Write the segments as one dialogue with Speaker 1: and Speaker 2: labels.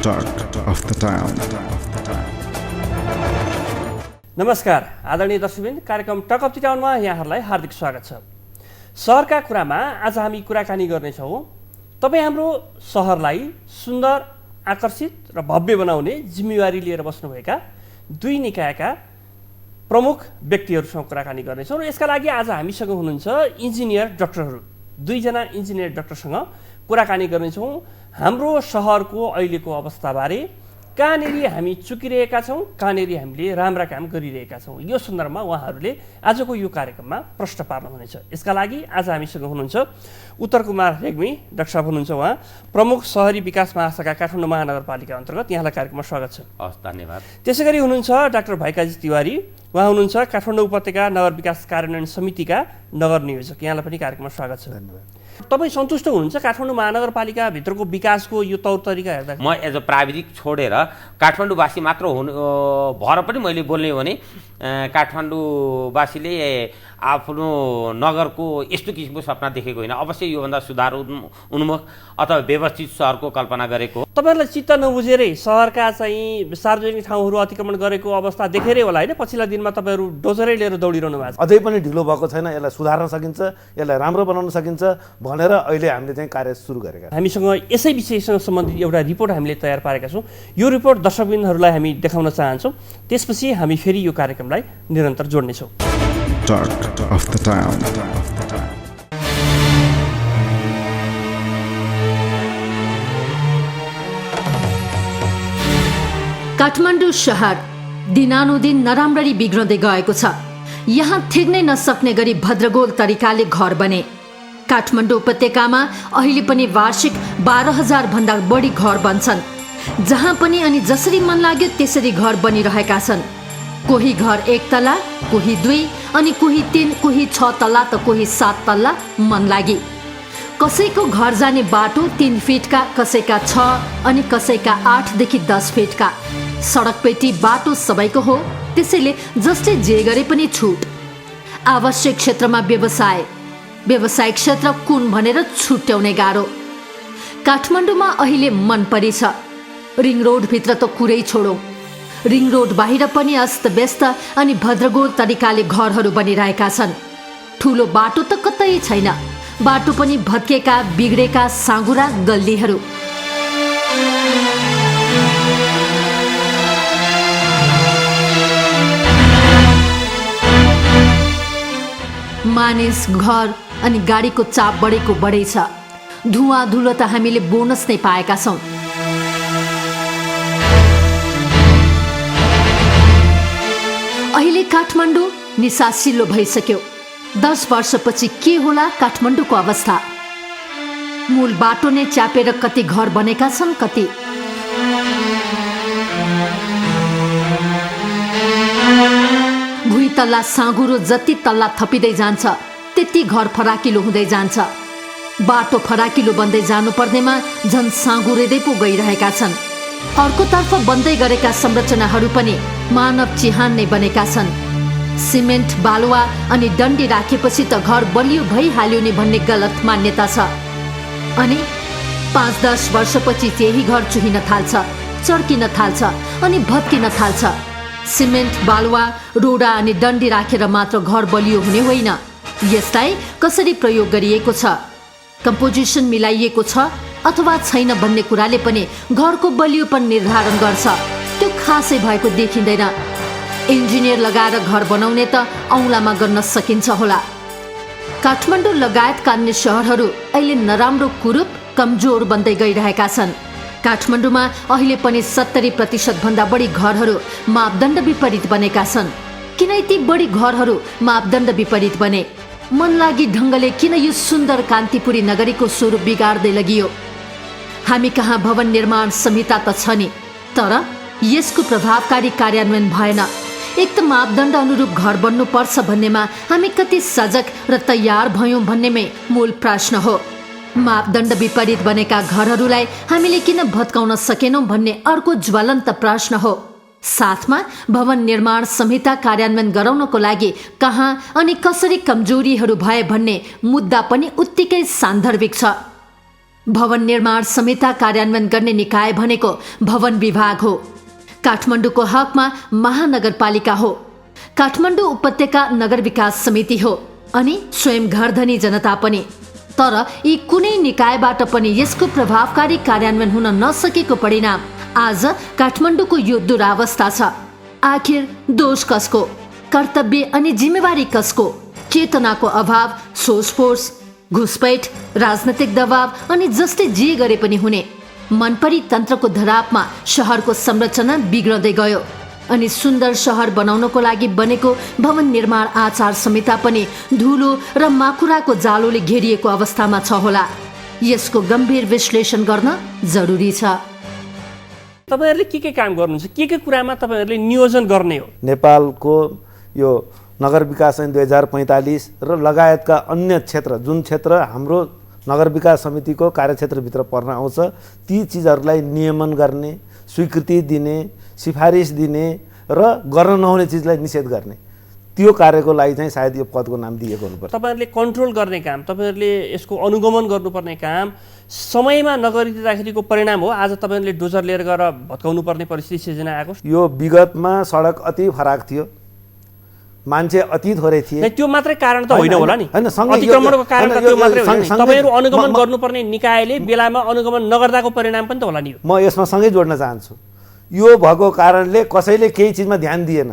Speaker 1: Talk of the Town.
Speaker 2: नमस्कार आदरणीय दर्शकवृन्द, कार्यक्रम टक अफ द टाउनमा यहाँहरूलाई हार्दिक स्वागत छ। सहरका कुरामा आज हामी कुराकानी गर्नेछौँ। तपाईँ हाम्रो सहरलाई सुन्दर, आकर्षित र भव्य बनाउने जिम्मेवारी लिएर बस्नुभएका दुई निकायका प्रमुख व्यक्तिहरूसँग कुराकानी गर्नेछौँ र यसका लागि आज हामीसँग हुनुहुन्छ इन्जिनियर डाक्टरहरू। दुईजना इन्जिनियर डाक्टरसँग कुराकानी गर्नेछौँ हाम्रो सहरको अहिलेको अवस्थाबारे, कहाँनेरि हामी चुकिरहेका छौँ, कहाँनेरि हामीले राम्रा काम गरिरहेका छौँ। यो सन्दर्भमा उहाँहरूले आजको यो कार्यक्रममा प्रश्न पार्नुहुनेछ। यसका लागि आज हामीसँग हुनुहुन्छ उत्तर कुमार रेग्मी डाक्टर साहब हुनुहुन्छ। उहाँ प्रमुख शहरी विकास महाशाखा काठमाडौँ महानगरपालिका अन्तर्गत। यहाँलाई कार्यक्रममा स्वागत छ।
Speaker 3: हस्, धन्यवाद।
Speaker 2: त्यसै गरी हुनुहुन्छ डाक्टर भैकाजी तिवारी। उहाँ हुनुहुन्छ काठमाडौँ उपत्यका नगर विकास कार्यान्वयन समितिका नगर नियोजक। यहाँलाई पनि कार्यक्रममा स्वागत छ।
Speaker 4: धन्यवाद।
Speaker 2: तपाईँ सन्तुष्ट हुनुहुन्छ काठमाडौँ महानगरपालिकाभित्रको विकासको यो तौर तरिका हेर्दा?
Speaker 3: म एज अ प्राविधिक छोडेर काठमाडौँवासी मात्र हुनु भएर पनि मैले बोल्ने हो भने काठमाडौँवासीले आफ्नो नगरको यस्तो किसिमको सपना देखेको होइन। अवश्य योभन्दा सुधार उन्मुख अथवा व्यवस्थित सहरको कल्पना गरेको हो।
Speaker 2: तपाईँहरूलाई चित्त नबुझेरै सहरका चाहिँ सार्वजनिक ठाउँहरू अतिक्रमण गरेको अवस्था देखेरै होला होइन? पछिल्ला दिनमा तपाईँहरू डोजरै लिएर दौडिरहनु भएको छ।
Speaker 4: अझै पनि ढिलो भएको छैन, यसलाई सुधार्न सकिन्छ, यसलाई राम्रो बनाउन सकिन्छ भनेर अहिले हामीले चाहिँ कार्य सुरु गरेका छौँ।
Speaker 2: हामीसँग यसै विषयसँग सम्बन्धित एउटा रिपोर्ट हामीले तयार पारेका छौँ। यो रिपोर्ट दर्शकवृन्दहरूलाई हामी देखाउन चाहन्छौँ। त्यसपछि हामी फेरि यो कार्यक्रमलाई निरन्तर जोड्नेछौँ।
Speaker 1: Talk of the Town.
Speaker 5: Kathmandu शहर दिनानुदिन नराम्ररी बिग्रदै गएको छ। यहाँ थिग्नै नसक्ने गरी भद्रगोल तरिकाले घर बने। काठमाडौँ उपत्यकामा अहिले पनि वार्षिक 12,000 भन्दा बढी घर बन्छन्। जहाँ पनि अनि जसरी मन लाग्यो त्यसरी घर बनिरहेका छन्। कोही घर 1 तल्ला, कोही 2 अनि कोही 3, कोही 6 तल्ला त कोही 7 तल्ला मन लागि। कसैको घर जाने बाटो 3 फिटका, कसैका 6 अनि कसैका 8 देखि 10 फिटका। सडक पेटी बाटो सबैको हो, त्यसैले जसले जे गरे पनि छुट। आवश्यक क्षेत्रमा व्यवसाय, व्यावसायिक क्षेत्र कुन भनेर छुट्याउने गाह्रो। काठमाडौँमा अहिले मन परी छ। रिङ रोडभित्र त कुरै छोडो, रिङ रोड बाहिर पनि अस्तव्यस्त अनि भद्रगोल तरिकाले घरहरू बनिरहेका छन्। ठुलो बाटो त कतै छैन, बाटो पनि भत्केका बिग्रेका साँगुरा गल्लीहरू। मानिस, घर अनि गाडीको चाप बढेको बढै छ। धुवा धुलो त हामीले बोनस नै पाएका छौँ। अहिले काठमाडौँ निसासिलो भइसक्यो। 10 वर्षपछि के होला काठमाडौँको अवस्था? मूल बाटो नै च्यापेर कति घर बनेका छन्, कति भुइँ तल्ला साँगुरो जति तल्ला थपिँदै जान्छ त्यति घर फराकिलो हुँदै जान्छ। बाटो फराकिलो बन्दै जानुपर्नेमा झन् साँगुरिँदै पो गइरहेका छन्। अर्कोतर्फ बन्दै गरेका संरचनाहरू पनि मानव चिहान नै बनेका छन्। सिमेन्ट, बालुवा अनि डन्डी राखेपछि त घर बलियो भइहाल्यो नि भन्ने गलत मान्यता छ। अनि 5-10 वर्षपछि त्यही घर चुहिन थाल्छ, चर्किन थाल्छ अनि भत्किन थाल्छ। सिमेन्ट, बालुवा, रोडा अनि डन्डी राखेर मात्र घर बलियो हुने होइन। यसलाई कसरी प्रयोग गरिएको छ, कम्पोजिसन मिलाइएको छ अथवा छैन भन्ने कुराले पनि घरको बलियोपन निर्धारण गर्छ। त्यो खासै भएको देखिँदैन। इन्जिनियर लगाएर घर बनाउने त औँलामा गर्न सकिन्छ होला। काठमाडौँ लगायतका अन्य सहरहरू अहिले नराम्रो कुरूप, कमजोर बन्दै गइरहेका छन्। काठमाडौँमा अहिले पनि 70% भन्दा बढी घरहरू मापदण्ड विपरीत बनेका छन्। किन यति बढी घरहरू मापदण्ड विपरीत बने? मन लागि ढङ्गले किन यो सुन्दर कान्तिपुरी नगरीको स्वरूप बिगार्दै लगियो? हामी कहाँ भवन निर्माण संहिता त छ नि, तर यसको प्रभावकारी कार्यान्वयन भएन। एक त मापदण्ड अनुरूप घर बन्नुपर्छ भन्नेमा हामी कति सजग र तयार भयौँ भन्नेमै मूल प्रश्न हो। मापदण्ड विपरीत बनेका घरहरूलाई हामीले किन भत्काउन सकेनौँ भन्ने अर्को ज्वलन्त प्रश्न हो। साथमा भवन निर्माण संहिता कार्यान्वयन गराउनको लागि कहाँ अनि कसरी कमजोरीहरू भए भन्ने मुद्दा पनि उत्तिकै सान्दर्भिक छ। भवन निर्माण संहिता कार्यान्वयन गर्ने निकाय भनेको भवन विभाग हो। काठमाडौँको हकमा महानगरपालिका हो। काठमाडौँ उपत्यका नगर विकास समिति हो अनि स्वयं घरधनी जनता पनि। तर यी कुनै निकायबाट पनि यसको प्रभावकारी कार्यान्वयन हुन नसकेको परिणाम आज काठमाडौँको यो दुरावस्था छ। आखिर दोष कसको? कर्तव्य अनि जिम्मेवारी कसको? चेतनाको अभाव, सोचफोर्स, घुसपैठ, राजनैतिक दबाव अनि जसले जे गरे पनि हुने मनपरी तन्त्रको धरापमा शहरको संरचना बिग्रदै गयो अनि सुन्दर शहर बनाउनको लागि बनेको भवन निर्माण आचार संहिता पनि धुलो र माकुराको जालोले घेरिएको अवस्थामा छ होला। यसको गम्भीर विश्लेषण गर्न जरुरी छ।
Speaker 2: तपाईहरुले के काम गर्नुहुन्छ? के कुरामा तपाईहरुले नियोजन गर्ने हो?
Speaker 4: नेपालको यो नगर विकास ऐन 2045 र लगायतका अन्य क्षेत्र, जुन क्षेत्र हाम्रो नगर विकास समितिको कार्यक्षेत्रभित्र पर्न आउँछ, ती चिजहरूलाई नियमन गर्ने, स्वीकृति दिने, सिफारिस दिने र गर्न नहुने चिजलाई निषेध गर्ने, त्यो कार्यको लागि चाहिँ सायद यो पदको नाम दिएको हुनुपर्छ।
Speaker 2: तपाईहरुले कन्ट्रोल गर्ने काम, तपाईहरुले यसको अनुगमन गर्नुपर्ने काम समयमा नगरिदिँदाखेरिको परिणाम हो आज तपाईहरुले डोजर लिएर गएर भत्काउनु पर्ने परिस्थिति सिर्जना आएको।
Speaker 4: यो विगतमा सडक अति फराक थियो, मान्छे अति थोरै थिए।
Speaker 2: त्यो मात्रै कारण त होइन होला नि।
Speaker 4: सँगै
Speaker 2: अतिक्रमणको कारण त त्यो मात्रै होइन। तपाईहरु अनुगमन गर्नुपर्ने निकायले बेलामा अनुगमन नगर्दाको परिणाम पनि त होला नि।
Speaker 4: म यसमा सँगै जोड्न चाहन्छु। यो भएको कारणले कसैले केही चिजमा ध्यान दिएन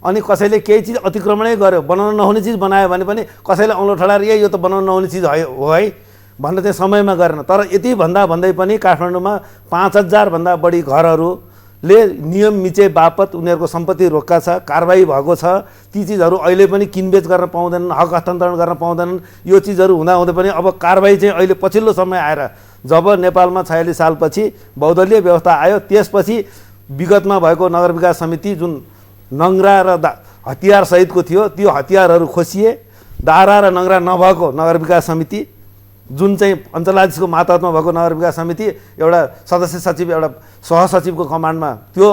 Speaker 4: अनि कसैले केही चिज अतिक्रमणै गर्यो, बनाउन नहुने चिज बनायो भने पनि कसैले औँलो ठडाएर यो त बनाउन नहुने चिज हो है भनेर चाहिँ समयमा गरेन। तर यति भन्दै पनि काठमाडौँमा 5000 भन्दा बढी घरहरूले नियम मिचे बापत उनीहरूको सम्पत्ति रोक्का छ, कारबाही भएको छ। ती चिजहरू अहिले पनि किनबेच गर्न पाउँदैनन्, हक हस्तान्तरण गर्न पाउँदैनन्। यो चिजहरू हुँदाहुँदै पनि अब कारबाही चाहिँ अहिले पछिल्लो समय आएर जब नेपालमा 46 सालपछि बहुदलीय व्यवस्था आयो, त्यसपछि विगतमा भएको नगर विकास समिति जुन नङ्ग्रा र हतियार सहितको थियो, त्यो हतियारहरू खोसिए। दारा र नङ्ग्रा नभएको नगर विकास समिति, जुन चाहिँ अञ्चलाधीशको मातहतमा भएको नगर विकास समिति, एउटा सदस्य सचिव, एउटा सहसचिवको कमान्डमा त्यो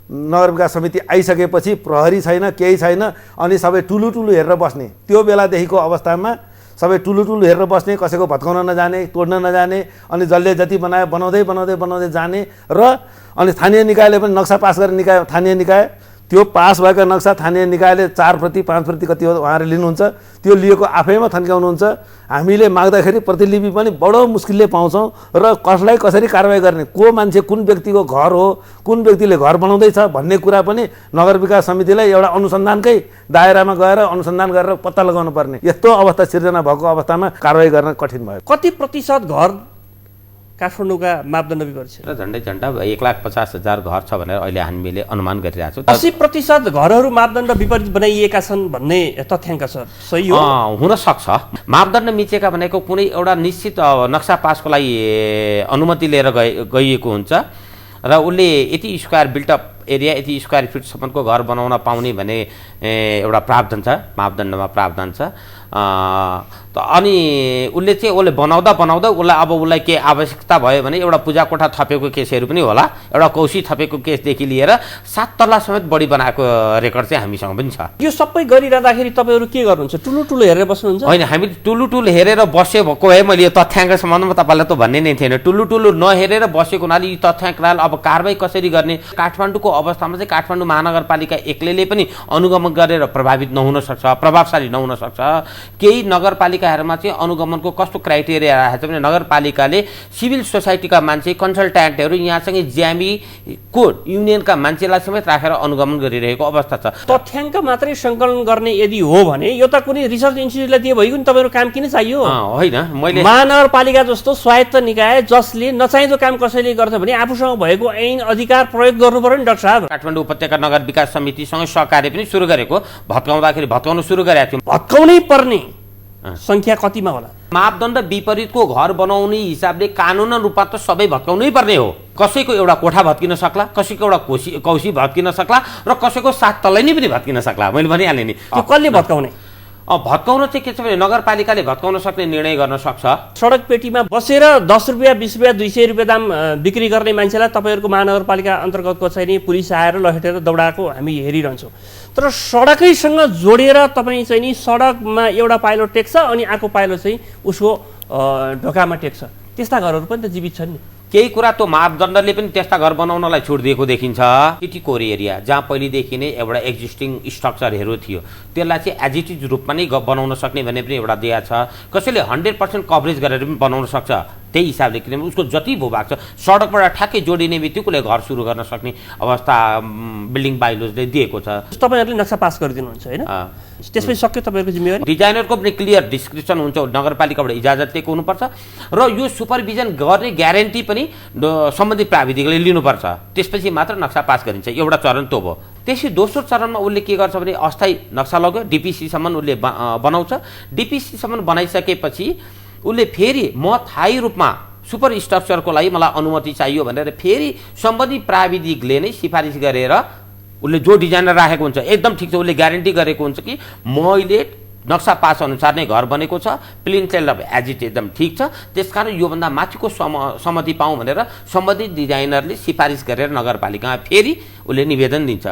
Speaker 4: नगर विकास समिति आइसकेपछि प्रहरी छैन, केही छैन अनि सबै टुलु हेरेर बस्ने। त्यो बेलादेखिको अवस्थामा सबै टुलु हेरेर बस्ने, कसैको भत्काउन नजाने, तोड्न नजाने अनि जसले जति बनायो बनाउँदै जाने। र अनि स्थानीय निकायले पनि नक्सा पास गर्ने निकाय, स्थानीय निकाय, त्यो पास भएको नक्सा स्थानीय निकायले 4% 5% कति हो उहाँहरूले लिनुहुन्छ, त्यो लिएको आफैमा थन्क्याउनुहुन्छ। हामीले माग्दाखेरि प्रतिलिपि पनि बडो मुस्किलले पाउँछौँ र कसलाई कसरी कारबाही गर्ने, को मान्छे कुन व्यक्तिको घर हो, कुन व्यक्तिले घर बनाउँदैछ भन्ने कुरा पनि नगर विकास समितिलाई एउटा अनुसन्धानकै दायरामा गएर अनुसन्धान गरेर पत्ता लगाउनु पर्ने। यस्तो अवस्था सिर्जना भएको अवस्थामा कारबाही गर्न कठिन भयो।
Speaker 2: कति प्रतिशत घर काठमाडौँका मापदण्ड विपरीत छ?
Speaker 3: झन्डै 1,50,000 घर छ भनेर अहिले हामीले अनुमान गरिरहेको छौँ।
Speaker 2: 80% घरहरू मापदण्ड विपरीत बनाइएका छन् भन्ने तथ्याङ्क छ, सही हो?
Speaker 3: हुनसक्छ। मापदण्ड मिचेका भनेको कुनै एउटा निश्चित नक्सा पासको लागि अनुमति लिएर गइएको हुन्छ र उसले यति स्क्वायर बिल्टअप एरिया, यति स्क्वायर फिटसम्मको घर बनाउन पाउने भने एउटा प्रावधान छ, मापदण्डमा प्रावधान छ। अनि उसले बनाउँदा उसलाई अब उसलाई के आवश्यकता भयो भने एउटा पूजा कोठा थपेको केसहरू पनि होला, एउटा कौशी थपेको केसदेखि लिएर 7 तल्ला समेत बढी बनाएको रेकर्ड चाहिँ हामीसँग पनि छ।
Speaker 2: यो सबै गरिरहँदाखेरि तपाईँहरू के गर्नुहुन्छ? टुलु हेरेर बस्नुहुन्छ?
Speaker 3: होइन, हामी टुलु हेरेर बसे भएको है। मैले यो तथ्याङ्क सम्बन्धमा तपाईँलाई त भन्ने नै थिएन। टुलु नहेरेर बसेको हुनाले यी तथ्याङ्कलाई अब कारबाही कसरी गर्ने, काठमाडौँको अवस्थामा चाहिँ काठमाडौँ महानगरपालिका एक्लैले पनि अनुगमन गरेर प्रभावित नहुन सक्छ, प्रभावशाली नहुन सक्छ। केही नगरपालिकाहरूमा चाहिँ अनुगमनको कस्तो क्राइटेरिया राखेको छ भने नगरपालिकाले सिभिल सोसाइटीका मान्छे, कन्सल्ट्यान्टहरू, यहाँसँगै ज्यामीको युनियनका मान्छेलाई समेत राखेर अनुगमन गरिरहेको अवस्था छ।
Speaker 2: तथ्याङ्क मात्रै सङ्कलन गर्ने यदि हो भने यो त कुनै रिसर्च इन्स्टिट्युटलाई दिए भइगयो नि, तपाईँहरू काम किन चाहियो?
Speaker 3: होइन, मैले
Speaker 2: महानगरपालिका जस्तो स्वायत्त निकाय जसले नचाहिँदो काम कसैले गर्छ भने आफूसँग भएको ऐन अधिकार प्रयोग गर्नु पर्यो नि डाक्टर साहब।
Speaker 3: काठमाडौँ उपत्यका नगर विकास समितिसँग सहकार्य पनि सुरु गरेको, भत्काउन सुरु गरेको थियो।
Speaker 2: भत्काउनै पर्ने संख्या कतिमा होला?
Speaker 3: मापदण्ड विपरीतको घर बनाउने हिसाबले कानुन रूपमा त सबै भत्काउनै पर्ने हो। कसैको एउटा कोठा भत्किन सक्ला, कसैको एउटा कौशी भत्किन सक्ला र कसैको 7 तल्लै नै पनि भत्किन सक्ला। मैले भनिहालेँ नि।
Speaker 2: त्यो कसले भत्काउने?
Speaker 3: भत्काउन चाहिँ के छ भने नगरपालिकाले भत्काउन सक्ने निर्णय गर्न सक्छ।
Speaker 2: सडक पेटीमा बसेर 10 रुपियाँ 20 रुपियाँ 200 रुपियाँ दाम बिक्री गर्ने मान्छेलाई तपाईँहरूको महानगरपालिका अन्तर्गतको चाहिँ नि पुलिस आएर लखेटेर दौडाएको हामी हेरिरहन्छौँ। तर सडकैसँग जोडेर तपाईँ चाहिँ नि सडकमा एउटा पाइलो टेक्छ अनि अर्को पाइलो चाहिँ उसको ढोकामा टेक्छ। त्यस्ता घरहरू पनि त जीवित छन् नि।
Speaker 3: केही कुरा त्यो मापदण्डले पनि त्यस्ता घर बनाउनलाई छुट दिएको देखिन्छ। टिटिकोरी एरिया जहाँ पहिलेदेखि नै एउटा एक्जिस्टिङ स्ट्रक्चरहरू थियो त्यसलाई चाहिँ एज इट इज रूपमा नै बनाउन सक्ने भन्ने पनि एउटा दिया छ। कसैले 100% कभरेज गरेर पनि बनाउन सक्छ त्यही हिसाबले, किनभने उसको जति भूभाग छ सडकबाट ठ्याक्कै जोडिने बित्तिकै घर सुरु गर्न सक्ने अवस्था बिल्डिङ बाइलोजले दिएको छ।
Speaker 2: तपाईँहरूले नक्सा पास गरिदिनुहुन्छ होइन, त्यसपछि सक्यो तपाईँहरूको जिम्मेवारी।
Speaker 3: डिजाइनरको पनि क्लियर डिस्क्रिप्सन हुन्छ, नगरपालिकाबाट इजाजत लिएको हुनुपर्छ र यो सुपरभिजन गर्ने ग्यारेन्टी पनि सम्बन्धित प्राविधिकले लिनुपर्छ, त्यसपछि मात्र नक्सा पास गरिन्छ। एउटा चरण त्यो भयो। त्यसपछि दोस्रो चरणमा उसले के गर्छ भने अस्थायी नक्सा लग्यो, डिपिसीसम्म उसले बनाउँछ। डिपिसीसम्म बनाइसकेपछि उसले फेरि म थायी रूपमा सुपर स्ट्रक्चरको लागि मलाई अनुमति चाहियो भनेर फेरि सम्बन्धित प्राविधिकले नै सिफारिस गरेर उसले जो डिजाइनर राखेको हुन्छ एकदम ठिक छ, उसले ग्यारेन्टी गरेको हुन्छ कि मैले नक्सा पास अनुसार नै घर बनेको छ, plain sale of as it एकदम ठिक छ, त्यसकारण योभन्दा माथिको सम्मति पाऊँ भनेर सम्बन्धित डिजाइनरले सिफारिस गरेर नगरपालिकामा फेरि उसले निवेदन दिन्छ।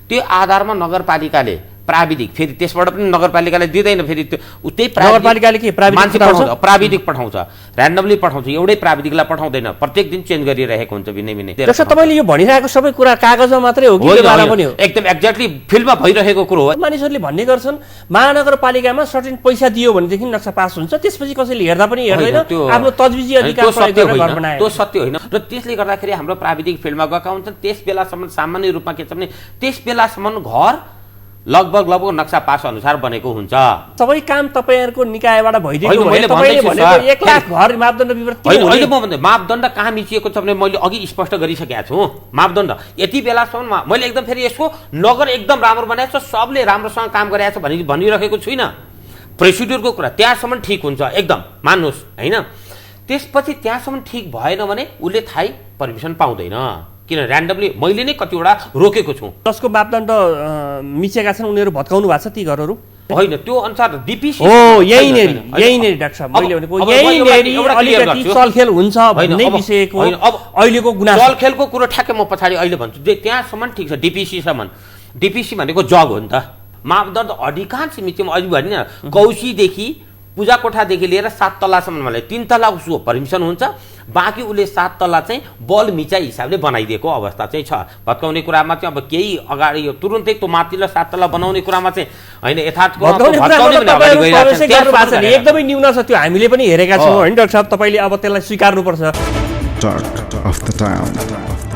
Speaker 3: त्यो आधारमा नगरपालिकाले प्राविधिक फेरि त्यसबाट पनि नगरपालिकाले दिँदैन, फेरि त्यही
Speaker 2: नगरपालिकाले के
Speaker 3: प्राविधिक पठाउँछ, ऱ्यान्डमली पठाउँछ, एउटै प्राविधिकलाई पठाउँदैन, प्रत्येक दिन चेन्ज गरिरहेको हुन्छ भिन्नै भिन्नै।
Speaker 2: तपाईँले यो भनिरहेको सबै कुरा कागजमा मात्रै हो कि पनि हो?
Speaker 3: एकदम एक्ज्याक्टली फिल्डमा भइरहेको कुरो हो।
Speaker 2: मानिसहरूले भन्ने गर्छन् महानगरपालिकामा सर्टेन पैसा दियो भनेदेखि नक्सा पास हुन्छ, त्यसपछि कसैले हेर्दा पनि हेर्दैन, आफ्नो तजविजी अधिकार प्रयोग गरेर घर बनाए।
Speaker 3: त्यो सत्य होइन र त्यसले गर्दाखेरि हाम्रो प्राविधिक फिल्डमा गएका हुन्छन्। त्यस बेलासम्म सामान्य रूपमा के छ भने त्यस बेलासम्म घर लगभग नक्सा पास अनुसार बनेको हुन्छ।
Speaker 2: सबै काम तपाईँहरूको निकायबाट भइदिएको भए तपाईँले भनेको 1 लाख घर मापदण्ड विवरण
Speaker 3: अहिले म भन्दै मापदण्ड कहाँ मिचिएको छ भने मैले अघि स्पष्ट गरिसकेको छु। मापदण्ड यति बेलासम्म मैले एकदम फेरि यसको नगर एकदम राम्रो बनाएको छ, सबले राम्रोसँग काम गरेको छ भनिरहेको छुइनँ। प्रोसिड्युरको कुरा त्यहाँसम्म ठिक हुन्छ एकदम मान्नुहोस् होइन। त्यसपछि त्यहाँसम्म ठिक भएन भने उसले थाहै पर्मिसन पाउँदैन, किन ऱ्यान्डमली मैले नै कतिवटा रोकेको छु।
Speaker 2: जसको मापदण्ड मिचेका छन् उनीहरू भत्काउनु भएको छ ती घरहरू
Speaker 3: होइन, त्यो अनुसार डिपिसी
Speaker 2: हो यहीँनेरि डाक्टर साहब मैले भनेको यहीँनेरि अलिकति चलखेल हुन्छ भन्ने विषयको अहिलेको गुनासो।
Speaker 3: चलखेलको कुरो ठ्याक्कै म पछाडि अहिले भन्छु, त्यहाँसम्म ठिक छ। डिपिसी भनेको जग हो नि त। मापदण्ड अधिकांश मितिमा अहिले भने कौशीदेखि पूजा कोठादेखि लिएर 7 तल्लासम्म मलाई 3 तल्ला उसको पर्मिसन हुन्छ, बाँकी उसले 7 तल्ला चाहिँ बल मिचाइ हिसाबले बनाइदिएको अवस्था चाहिँ छ। भत्काउने कुरामा चाहिँ अब केही अगाडि तुरुन्तै त्यो माथिल्लो 7 तल्ला बनाउने कुरामा चाहिँ होइन, यथार्थको
Speaker 2: एकदमै न्यून छ, त्यो हामीले पनि हेरेका छौँ होइन डाक्टर साहब। तपाईँले अब त्यसलाई स्वीकार्नुपर्छ।
Speaker 1: Talk of the town.